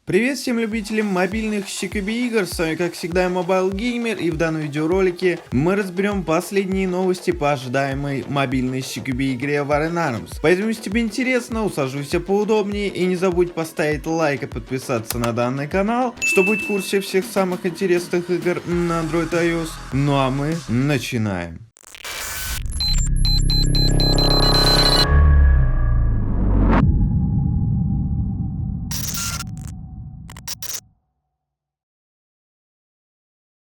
Привет всем любителям мобильных CQB игр, с вами как всегда Mobile Gamer, и в данном видеоролике мы разберем последние новости по ожидаемой мобильной CQB игре War Arms. Поэтому, если тебе интересно, усаживайся поудобнее и не забудь поставить лайк и подписаться на данный канал, чтобы быть в курсе всех самых интересных игр на Android и iOS. Ну а мы начинаем.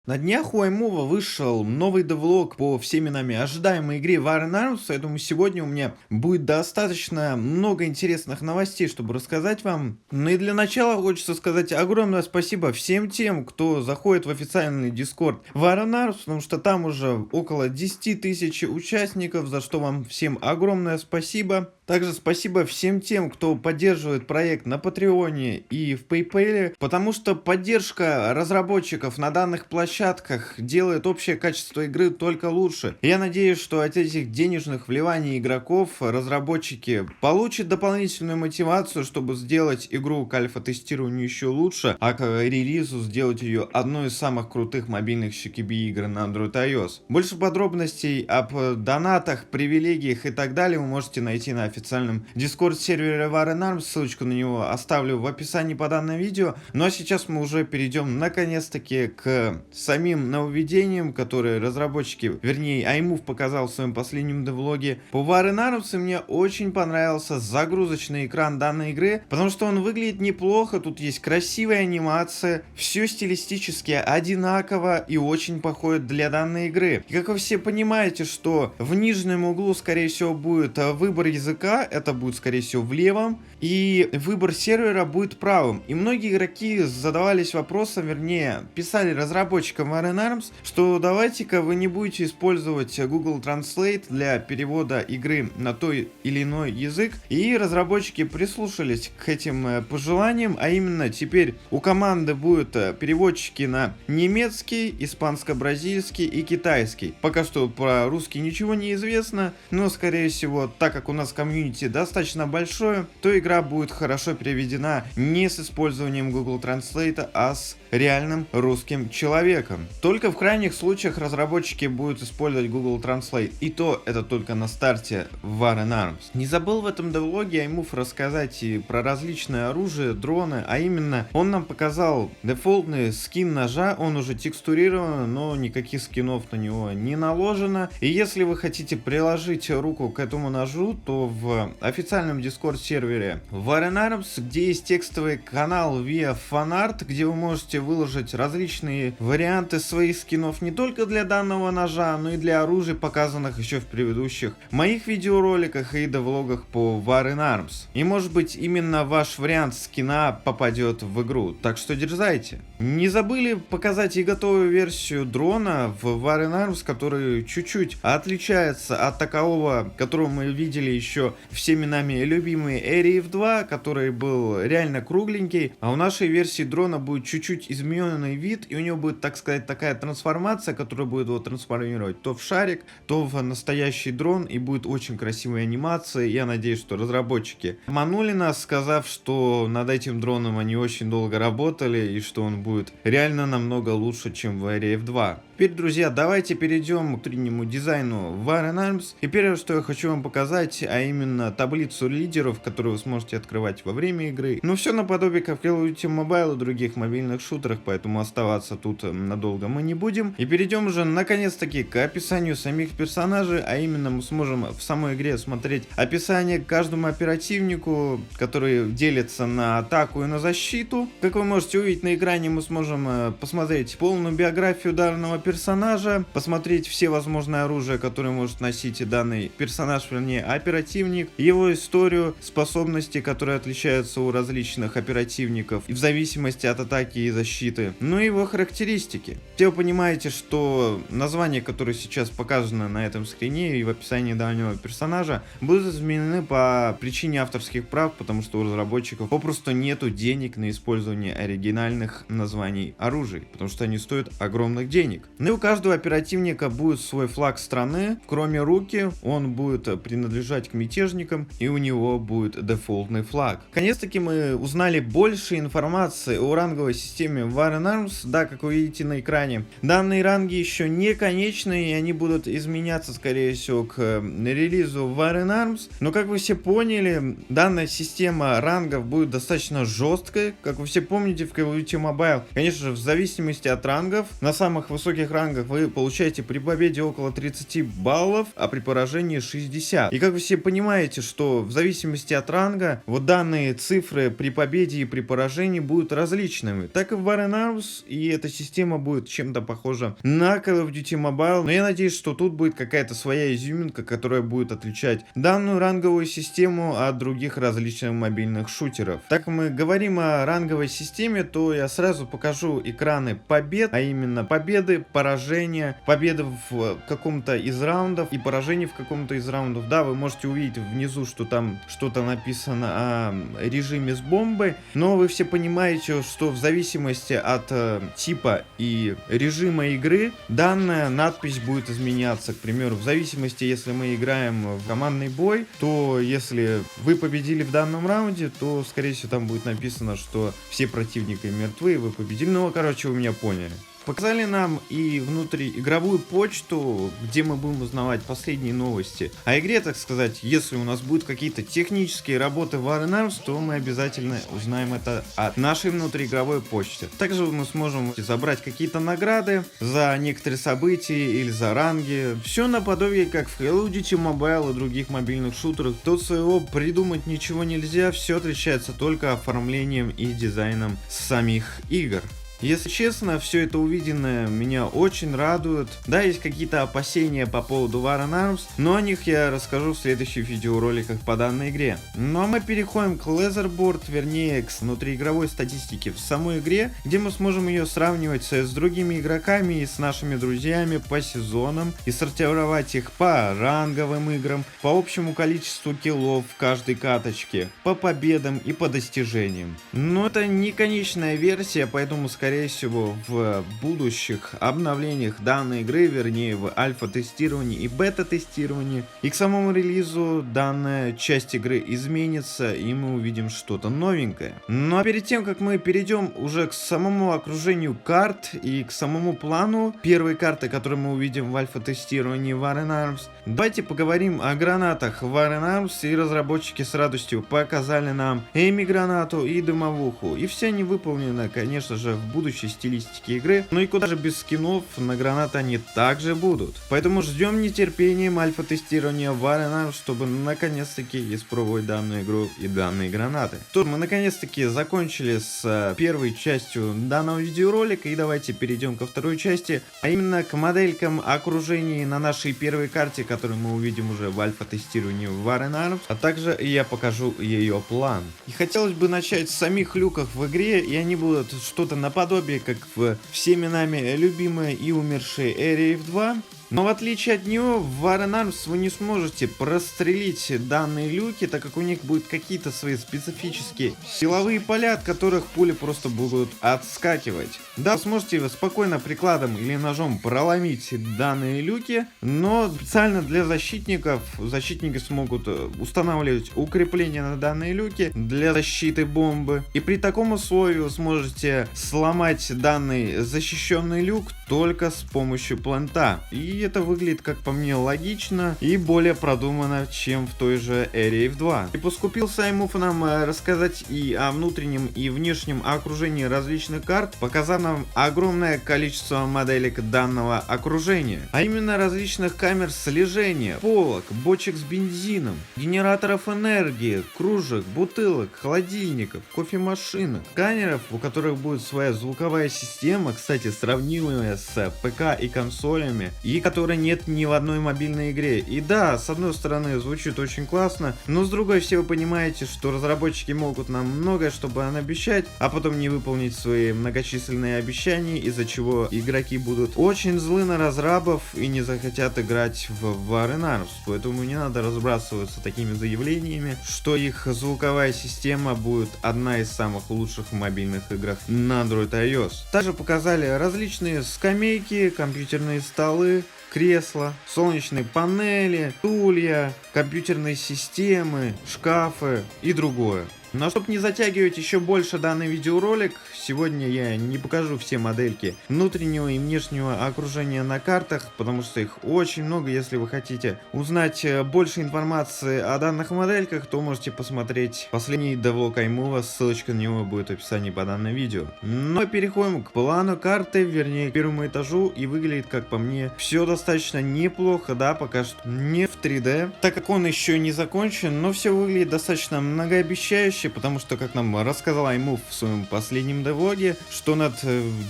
На днях у iMovie вышел новый девлог по всеми нами ожидаемой игре War Arms, поэтому сегодня у меня будет достаточно много интересных новостей, чтобы рассказать вам. Ну и для начала хочется сказать огромное спасибо всем тем, кто заходит в официальный Discord War Arms, потому что там уже около 10 тысяч участников, за что вам всем огромное спасибо. Также спасибо всем тем, кто поддерживает проект на Патреоне и в PayPal, потому что поддержка разработчиков на данных площадках делает общее качество игры только лучше. Я надеюсь, что от этих денежных вливаний игроков разработчики получат дополнительную мотивацию, чтобы сделать игру к альфа-тестированию еще лучше, а к релизу сделать ее одной из самых крутых мобильных CQB игр на Android и iOS. Больше подробностей об донатах, привилегиях и так далее вы можете найти на официальном Discord сервере War Arms, ссылочку на него оставлю в описании по данному видео. Ну а сейчас мы уже перейдем наконец-таки к самим нововведениям, которые разработчики, вернее iMovie показал в своем последнем девлоге по War Arms, и мне очень понравился загрузочный экран данной игры, потому что он выглядит неплохо, тут есть красивая анимация, все стилистически одинаково и очень подходит для данной игры. И как вы все понимаете, что в нижнем углу скорее всего будет выбор языка, это будет скорее всего в левом, и выбор сервера будет правым. И многие игроки задавались вопросом, вернее, писали разработчикам War Arms, что давайте-ка вы не будете использовать Google Translate для перевода игры на той или иной язык. И разработчики прислушались к этим пожеланиям, а именно теперь у команды будут переводчики на немецкий, испанско-бразильский и китайский. Пока что про русский ничего не известно, но скорее всего, так как у нас комьюнити достаточно большое, то игра будет хорошо переведена не с использованием Google Translate, а с реальным русским человеком. Только в крайних случаях разработчики будут использовать Google Translate, и то это только на старте War Arms. Не забыл в этом девлоге iMovie рассказать и про различные оружия, дроны, а именно он нам показал дефолтный скин ножа, он уже текстурирован, но никаких скинов на него не наложено. И если вы хотите приложить руку к этому ножу, то в официальном Discord сервере War Arms, где есть текстовый канал via fanart, где вы можете выложить различные варианты своих скинов не только для данного ножа, но и для оружий, показанных еще в предыдущих моих видеороликах и девлогах по War Arms. И может быть именно ваш вариант скина попадет в игру, так что дерзайте. Не забыли показать и готовую версию дрона в War Arms, который чуть-чуть отличается от такового, которого мы видели еще всеми нами любимый Area F2, который был реально кругленький, а у нашей версии дрона будет чуть-чуть измененный вид, и у него будет, так сказать, такая трансформация, которая будет его трансформировать то в шарик, то в настоящий дрон, и будет очень красивая анимация. Я надеюсь, что разработчики обманули нас, сказав, что над этим дроном они очень долго работали, и что он будет реально намного лучше, чем в Area F2. Теперь, друзья, давайте перейдем к внутреннему дизайну War Arms. И первое, что я хочу вам показать, а именно таблицу лидеров, которую вы сможете открывать во время игры. Но все наподобие как в Call of Duty Mobile и других мобильных шутерах, поэтому оставаться тут надолго мы не будем. И перейдем уже наконец-таки к описанию самих персонажей, а именно мы сможем в самой игре смотреть описание к каждому оперативнику, который делится на атаку и на защиту. Как вы можете увидеть на экране, мы сможем посмотреть полную биографию данного персонажа, посмотреть все возможные оружия, которые может носить данный персонаж, вернее оперативник, его историю, способности, которые отличаются у различных оперативников в зависимости от атаки и защиты, ну и его характеристики. Все вы понимаете, что названия, которые сейчас показаны на этом скрине и в описании данного персонажа, будут изменены по причине авторских прав, потому что у разработчиков попросту нету денег на использование оригинальных названий оружий, потому что они стоят огромных денег. Ну и у каждого оперативника будет свой флаг страны, кроме руки, он будет принадлежать к мятежным мятежником, и у него будет дефолтный флаг. Наконец-таки мы узнали больше информации о ранговой системе War Arms. Да, как вы видите на экране, данные ранги еще не конечные, и они будут изменяться, скорее всего, к релизу War Arms. Но, как вы все поняли, данная система рангов будет достаточно жесткой. Как вы все помните, в Call of Duty Mobile, конечно же, в зависимости от рангов, на самых высоких рангах вы получаете при победе около 30 баллов, а при поражении 60. И как вы все понимаете, что в зависимости от ранга, вот данные цифры при победе и при поражении будут различными. Так и в War Arms, и эта система будет чем-то похожа на Call of Duty Mobile. Но я надеюсь, что тут будет какая-то своя изюминка, которая будет отличать данную ранговую систему от других различных мобильных шутеров. Так мы говорим о ранговой системе, то я сразу покажу экраны побед, а именно победы, поражения, победы в каком-то из раундов и поражений в каком-то из раундов. Да, вы можете увидеть внизу, что там что-то написано о режиме с бомбой, но вы все понимаете, что в зависимости от типа и режима игры данная надпись будет изменяться. К примеру, в зависимости, если мы играем в командный бой, то если вы победили в данном раунде, то скорее всего там будет написано, что все противники мертвы, и вы победили. Ну, короче, вы меня поняли. Показали нам и внутриигровую почту, где мы будем узнавать последние новости о игре, так сказать. Если у нас будут какие-то технические работы в War Arms, то мы обязательно узнаем это от нашей внутриигровой почты. Также мы сможем забрать какие-то награды за некоторые события или за ранги. Все наподобие как в Call of Duty Mobile и других мобильных шутерах. Тут своего придумать ничего нельзя, все отличается только оформлением и дизайном самих игр. Если честно, все это увиденное меня очень радует. Да, есть какие-то опасения по поводу War Arms, но о них я расскажу в следующих видеороликах по данной игре. Ну а мы переходим к Leaderboard, вернее к внутриигровой статистике в самой игре, где мы сможем ее сравнивать с другими игроками и с нашими друзьями по сезонам и сортировать их по ранговым играм, по общему количеству киллов в каждой каточке, по победам и по достижениям. Но это не конечная версия, поэтому скорее всего в будущих обновлениях данной игры, вернее в альфа-тестировании и бета-тестировании, и к самому релизу данная часть игры изменится, и мы увидим что-то новенькое. Ну а перед тем, как мы перейдем уже к самому окружению карт и к самому плану первой карты, которую мы увидим в альфа-тестировании War Arms, давайте поговорим о гранатах War Arms. И разработчики с радостью показали нам эми-гранату и дымовуху, и все они выполнены, конечно же, в будущей стилистике игры. Ну и куда же без скинов, на гранаты они также будут. Поэтому ждем нетерпением альфа-тестирования War Arms, чтобы наконец-таки испробовать данную игру и данные гранаты. Что ж, мы наконец-таки закончили с первой частью данного видеоролика, и давайте перейдем ко второй части, а именно к моделькам окружений на нашей первой карте, которую мы увидим уже в альфа-тестировании War Arms, а также я покажу ее план. И хотелось бы начать с самих люков в игре, и они будут что-то наподобие, как в всеми нами любимой и умершей Area F2. Но в отличие от него, в War Arms вы не сможете прострелить данные люки, так как у них будут какие-то свои специфические силовые поля, от которых пули просто будут отскакивать. Да, сможете спокойно прикладом или ножом проломить данные люки, но специально для защитников защитники смогут устанавливать укрепления на данные люки для защиты бомбы. И при таком условии вы сможете сломать данный защищенный люк только с помощью планта. И это выглядит, как по мне, логично и более продуманно, чем в той же Area F2. И поскупился Аймуф нам рассказать и о внутреннем и внешнем окружении различных карт, показав нам огромное количество моделек данного окружения, а именно различных камер слежения, полок, бочек с бензином, генераторов энергии, кружек, бутылок, холодильников, кофемашинок, сканеров, у которых будет своя звуковая система, кстати, сравнимая с ПК и консолями, и которой нет ни в одной мобильной игре. И да, с одной стороны звучит очень классно, но с другой все вы понимаете, что разработчики могут нам многое, чтобы обещать, а потом не выполнить свои многочисленные обещания, из-за чего игроки будут очень злы на разрабов и не захотят играть в War Arms. Поэтому не надо разбрасываться такими заявлениями, что их звуковая система будет одна из самых лучших в мобильных играх на Android и iOS. Также показали различные скамейки, компьютерные столы, кресла, солнечные панели, стулья, компьютерные системы, шкафы и другое. Но чтобы не затягивать еще больше данный видеоролик, сегодня я не покажу все модельки внутреннего и внешнего окружения на картах, потому что их очень много. Если вы хотите узнать больше информации о данных модельках, то можете посмотреть последний devlog iMove, ссылочка на него будет в описании по данному видео. Но переходим к плану карты, вернее к первому этажу, и выглядит, как по мне, все достаточно неплохо, да, пока что не в 3D, так как он еще не закончен, но все выглядит достаточно многообещающе, потому что, как нам рассказал iMove в своем последнем девлоге, что над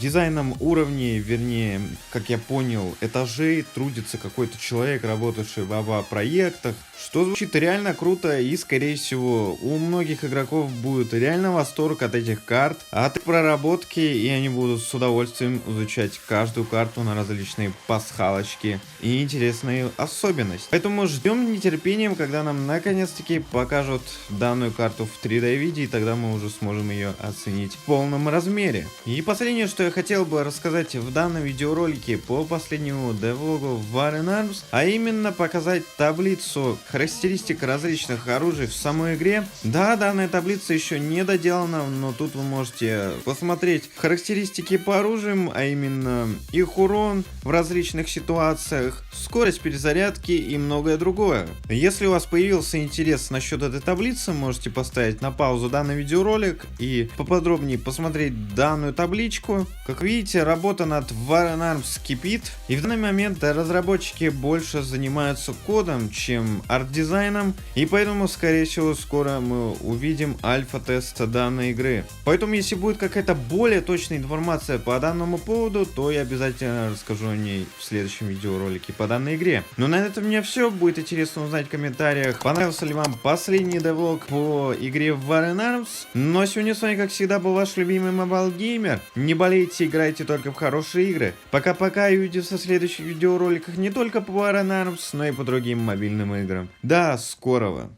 дизайном уровней, вернее, как я понял, этажей трудится какой-то человек, работавший в АВА-проектах, что звучит реально круто, и, скорее всего, у многих игроков будет реально восторг от этих карт, от их проработки, и они будут с удовольствием изучать каждую карту на различные пасхалочки и интересные особенности. Поэтому ждем нетерпением, когда нам наконец-таки покажут данную карту в 3D виде, и тогда мы уже сможем ее оценить в полном размере. И последнее, что я хотел бы рассказать в данном видеоролике по последнему девлогу War in Arms, а именно показать таблицу характеристик различных оружий в самой игре. Да, данная таблица еще не доделана, но тут вы можете посмотреть характеристики по оружиям, а именно их урон в различных ситуациях, скорость перезарядки и многое другое. Если у вас появился интерес насчет этой таблицы, можете поставить на паузу данный видеоролик и поподробнее посмотреть данную табличку. Как видите, работа над War in Arms кипит, и в данный момент разработчики больше занимаются кодом, чем арт-дизайном, и поэтому, скорее всего, скоро мы увидим альфа-тест данной игры. Поэтому, если будет какая-то более точная информация по данному поводу, то я обязательно расскажу о ней в следующем видеоролике по данной игре. Но на этом у меня все. Будет интересно узнать в комментариях, понравился ли вам последний девлог по игре War in Arms. Но сегодня с вами, как всегда, был ваш любимый Mobile Gamer. Не болейте, играйте только в хорошие игры. Пока-пока, и увидимся в следующих видеороликах не только по War in Arms, но и по другим мобильным играм. До скорого!